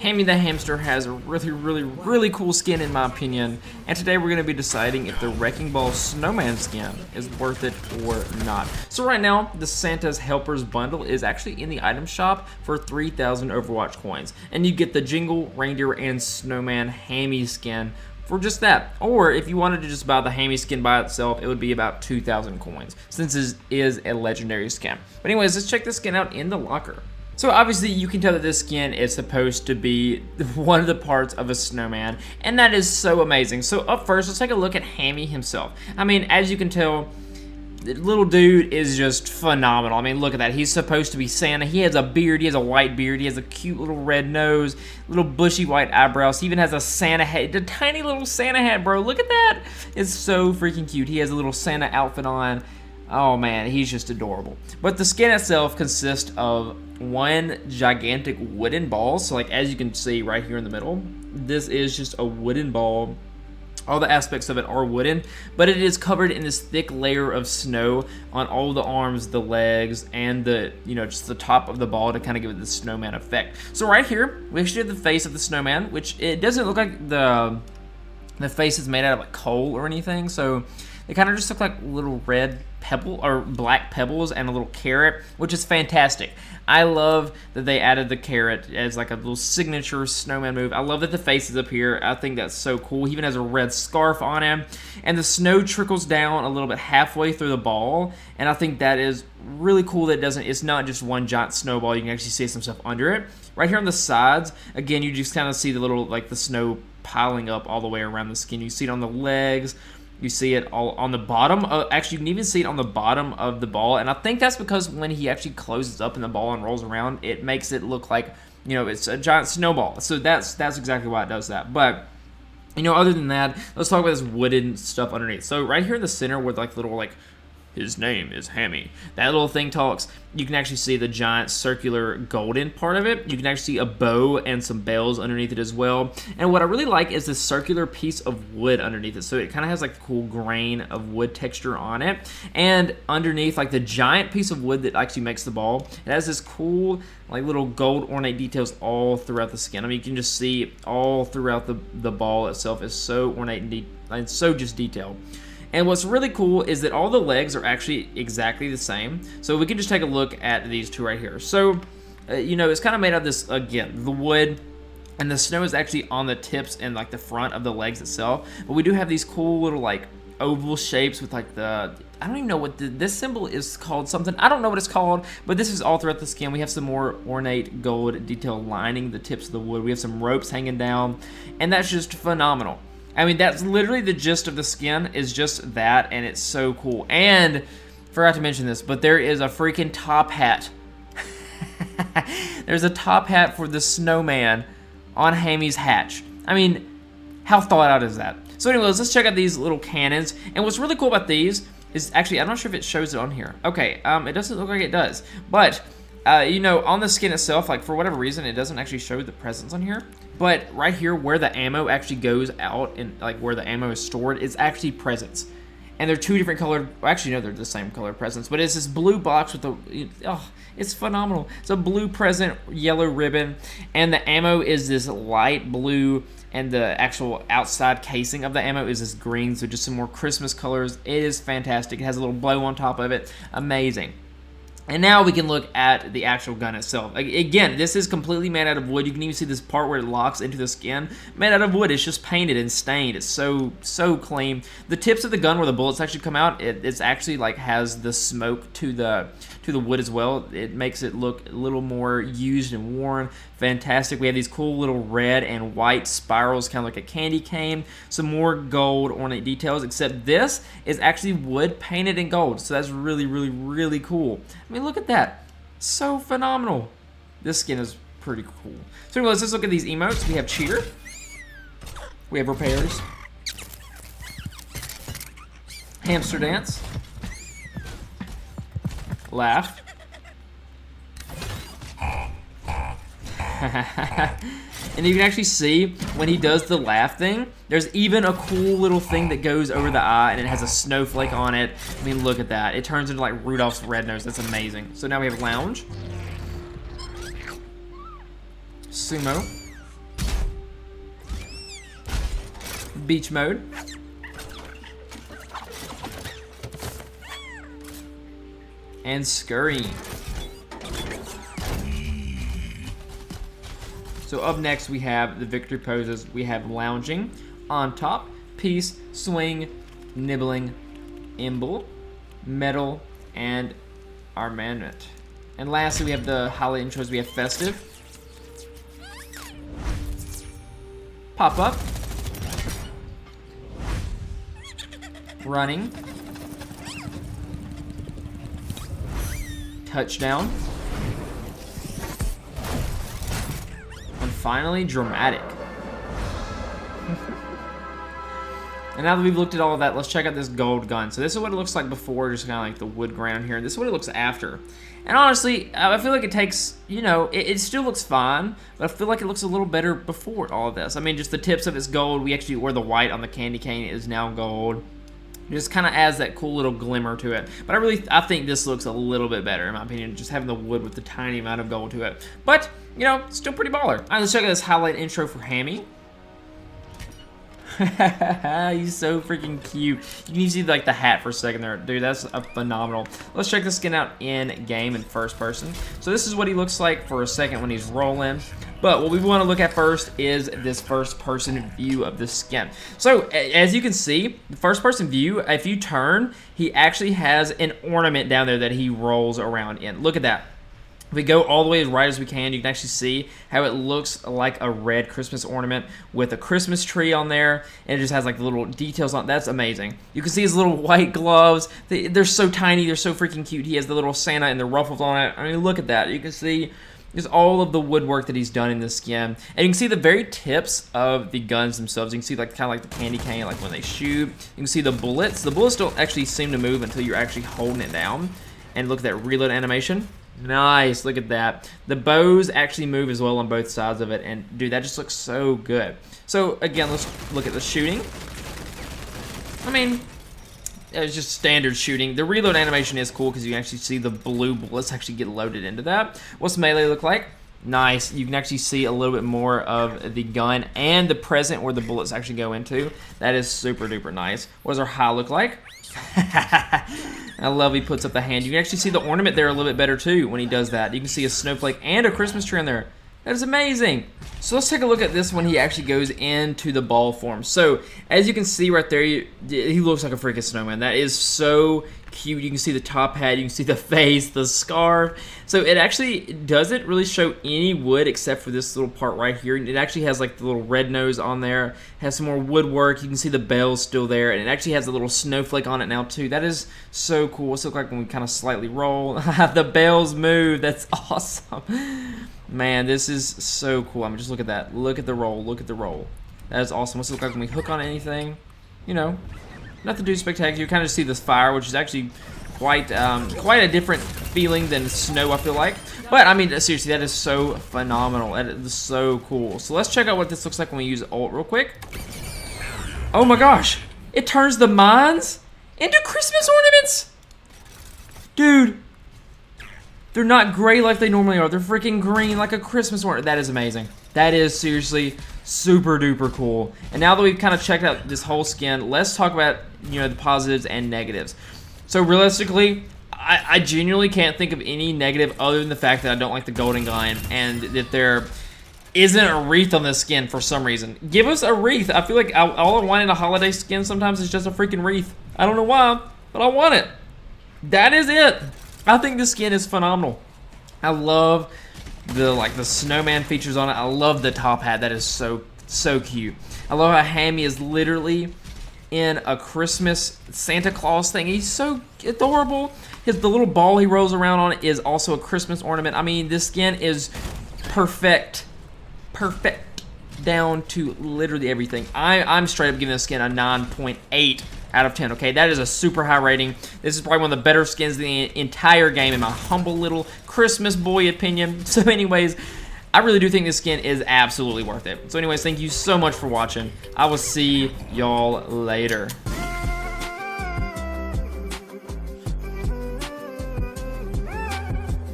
Hammy the Hamster has a really cool skin in my opinion, and today we're going to be deciding if the Wrecking Ball Snowman skin is worth it or not. So right now, the Santa's Helpers bundle is actually in the item shop for 3,000 Overwatch coins, and you get the Jingle, Reindeer, and Snowman Hammy skin for just that. Or if you wanted to just buy the Hammy skin by itself, it would be about 2,000 coins, since this is a legendary skin. But anyways, let's check this skin out in the locker. So obviously you can tell that this skin is supposed to be one of the parts of a snowman, and that is so amazing. So up first, let's take a look at Hammy himself. I mean, as you can tell, the little dude is just phenomenal. I mean, look at that. He's supposed to be Santa. He has a beard. He has a white beard. He has a cute little red nose, little bushy white eyebrows. He even has a Santa hat, a tiny little Santa hat, bro. Look at that. It's so freaking cute. He has a little Santa outfit on. Oh man, he's just adorable. But the skin itself consists of one gigantic wooden ball. So like as you can see right here in the middle, this is just a wooden ball. All the aspects of it are wooden, but it is covered in this thick layer of snow on all the arms, the legs, and the, just the top of the ball to kind of give it the snowman effect. So right here, we actually have the face of the snowman, which it doesn't look like the face is made out of like coal or anything. So they kind of just look like little red pebble or black pebbles and a little carrot, which is fantastic. I love that they added the carrot as like a little signature snowman move. I love that the face is up here. I think that's so cool. He even has a red scarf on him, and the snow trickles down a little bit halfway through the ball, and I think that is really cool that it's not just one giant snowball. You can actually see some stuff under it. Right here on the sides, again, you just kind of see the little, like the snow piling up all the way around the skin. You see it on the legs. You see it all on the bottom. Actually, you can even see it on the bottom of the ball. And I think that's because when he actually closes up in the ball and rolls around, it makes it look like, it's a giant snowball. So that's exactly why it does that. But, other than that, let's talk about this wooden stuff underneath. So right here in the center with like little his name is Hammy, that little thing talks, you can actually see the giant circular golden part of it. You can actually see a bow and some bells underneath it as well. And what I really like is this circular piece of wood underneath it. So it kind of has like the cool grain of wood texture on it. And underneath, like the giant piece of wood that actually makes the ball, it has this cool like little gold ornate details all throughout the skin. I mean, you can just see all throughout the ball itself is so ornate and so just detailed. And what's really cool is that all the legs are actually exactly the same. So we can just take a look at these two right here. So, it's kind of made out of this, again, the wood, and the snow is actually on the tips and like the front of the legs itself. But we do have these cool little like oval shapes with like I don't even know what this symbol is called, something. I don't know what it's called, but this is all throughout the skin. We have some more ornate gold detail lining the tips of the wood. We have some ropes hanging down, and that's just phenomenal. I mean, that's literally the gist of the skin, is just that, and it's so cool. And, forgot to mention this, but there is a freaking top hat. There's a top hat for the snowman on Hammy's hatch. I mean, how thought out is that? So anyways, let's check out these little cannons. And what's really cool about these is, actually, I'm not sure if it shows it on here. Okay, it doesn't look like it does. But, on the skin itself, like, for whatever reason, it doesn't actually show the presents on here. But right here, where the ammo actually goes out and like where the ammo is stored, is actually presents. And they're two different colored, well, actually no, they're the same color presents, but it's this blue box with it's phenomenal. It's a blue present, yellow ribbon, and the ammo is this light blue, and the actual outside casing of the ammo is this green, so just some more Christmas colors. It is fantastic. It has a little blow on top of it. Amazing. And now we can look at the actual gun itself. Again, this is completely made out of wood. You can even see this part where it locks into the skin. Made out of wood. It's just painted and stained. It's so clean. The tips of the gun where the bullets actually come out, it's actually like has the smoke to the wood as well. It makes it look a little more used and worn. Fantastic. We have these cool little red and white spirals, kind of like a candy cane. Some more gold ornate details, except this is actually wood painted in gold. So that's really cool. I mean, look at that. So phenomenal. This skin is pretty cool. So anyways, let's look at these emotes. We have cheer. We have repairs. Hamster dance. Laugh. And you can actually see when he does the laugh thing, there's even a cool little thing that goes over the eye, and it has a snowflake on it. I mean, look at that. It turns into like Rudolph's red nose. That's amazing. So now we have lounge. Sumo. beach mode. And scurrying. So up next we have the victory poses. We have lounging, on top, peace, swing, nibbling, imble, metal, and armament. And lastly we have the holiday intros. We have festive, pop up, running, touchdown, and finally dramatic. And now that we've looked at all of that, let's check out this gold gun. So this is what it looks like before, just kind of like the wood ground here. And this is what it looks after. And honestly, I feel like it takes, you know, it still looks fine, but I feel like it looks a little better before all of this. I mean, just the tips of it's gold. We actually, where the white on the candy cane is now gold. It just kind of adds that cool little glimmer to it. But I think this looks a little bit better, in my opinion, just having the wood with the tiny amount of gold to it. But, you know, still pretty baller. All right, let's check out this highlight intro for Hammy. He's so freaking cute. You can see like the hat for a second there. Dude, that's phenomenal. Let's check the skin out in game in first person. So this is what he looks like for a second when he's rolling. But what we want to look at first is this first person view of the skin. So as you can see, the first person view, if you turn, he actually has an ornament down there that he rolls around in. Look at that. If we go all the way as right as we can, you can actually see how it looks like a red Christmas ornament with a Christmas tree on there, and it just has like little details on it. That's amazing. You can see his little white gloves. They're so tiny. They're so freaking cute. He has the little Santa and the ruffles on it. I mean, look at that. You can see just all of the woodwork that he's done in this skin. And you can see the very tips of the guns themselves. You can see like kind of like the candy cane, like when they shoot. You can see the bullets. The bullets don't actually seem to move until you're actually holding it down. And look at that reload animation. Nice, look at that. The bows actually move as well on both sides of it, and dude, that just looks so good. So again, let's look at the shooting. I mean, it's just standard shooting. The reload animation is cool because you can actually see the blue bullets actually get loaded into that. What's melee look like? Nice, you can actually see a little bit more of the gun and the present where the bullets actually go into. That is super duper nice. What does our high look like? I love he puts up the hand. You can actually see the ornament there a little bit better too when he does that. You can see a snowflake and a Christmas tree in there. That is amazing. So let's take a look at this when he actually goes into the ball form. So as you can see right there, he looks like a freaking snowman. That is so cute. You can see the top hat, you can see the face, the scarf. So it actually doesn't really show any wood except for this little part right here. It actually has like the little red nose on there, has some more woodwork. You can see the bells still there, and it actually has a little snowflake on it now too. That is so cool. What's it look like when we kind of slightly roll? The bells move. That's awesome. Man, this is so cool. I mean, just look at that. Look at the roll. Look at the roll. That is awesome. What's it look like when we hook on anything? You know, nothing too spectacular. You kind of see this fire, which is actually quite a different feeling than snow, I feel like. But, I mean, seriously, that is so phenomenal. That is so cool. So let's check out what this looks like when we use ult real quick. Oh my gosh. It turns the mines into Christmas ornaments. Dude. They're not gray like they normally are. They're freaking green like a Christmas ornament. That is amazing. That is seriously super duper cool. And now that we've kind of checked out this whole skin, let's talk about, you know, the positives and negatives. So realistically, I genuinely can't think of any negative other than the fact that I don't like the golden gun and that there isn't a wreath on this skin for some reason. Give us a wreath. I feel like all I want in a holiday skin sometimes is just a freaking wreath. I don't know why, but I want it. That is it. I think this skin is phenomenal. I love the snowman features on it. I love the top hat. That is so cute. I love how Hammy is literally in a Christmas Santa Claus thing. He's so adorable. The little ball he rolls around on is also a Christmas ornament. I mean, this skin is perfect. Perfect down to literally everything. I'm straight up giving this skin a 9.8 out of 10, okay? That is a super high rating. This is probably one of the better skins in the entire game in my humble little Christmas boy opinion. So anyways, I really do think this skin is absolutely worth it. So anyways, thank you so much for watching. I will see y'all later.